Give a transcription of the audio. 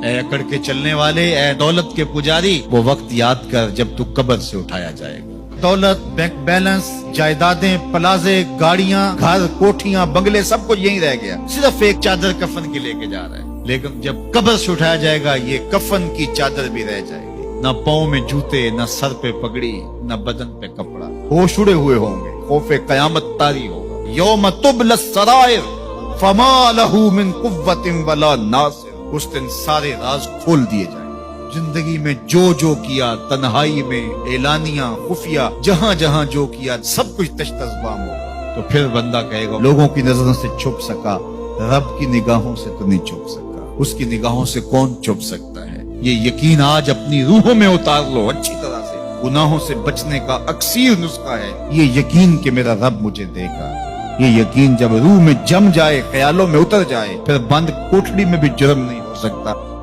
اے اکڑ کے چلنے والے، اے دولت کے پجاری، وہ وقت یاد کر جب تو قبر سے اٹھایا جائے گا۔ دولت، بینک بیلنس، جائیدادیں، پلازے، گاڑیاں، گھر، کوٹھیاں، بنگلے، سب کچھ یہیں رہ گیا، صرف ایک چادر کفن کی لے کے جا رہا ہے۔ لیکن جب قبر سے اٹھایا جائے گا یہ کفن کی چادر بھی رہ جائے گی، نہ پاؤں میں جوتے، نہ سر پہ پگڑی، نہ بدن پہ کپڑا، ہوش اڑے ہوئے ہوں گے، خوف قیامت طاری ہوگا۔ یوم تبلی السرائر فما لہ من قوت ولا ناصر، اس دن سارے راز کھول دیے جائیں۔ زندگی میں جو کیا، تنہائی میں، اعلانیہ، خفیہ، جہاں جہاں جو کیا، سب کچھ تشت ازبام ہوگا۔ تو پھر بندہ کہے گا لوگوں کی نظروں سے چھپ سکا، رب کی نگاہوں سے تو نہیں چھپ سکا۔ اس کی نگاہوں سے کون چھپ سکتا ہے؟ یہ یقین آج اپنی روحوں میں اتار لو اچھی طرح سے۔ گناہوں سے بچنے کا اکسیر نسخہ ہے یہ یقین کہ میرا رب مجھے دے گا۔ یہ یقین جب روح میں جم جائے، خیالوں میں اتر جائے، پھر بند کوٹڑی میں بھی جرم نہیں ہو سکتا۔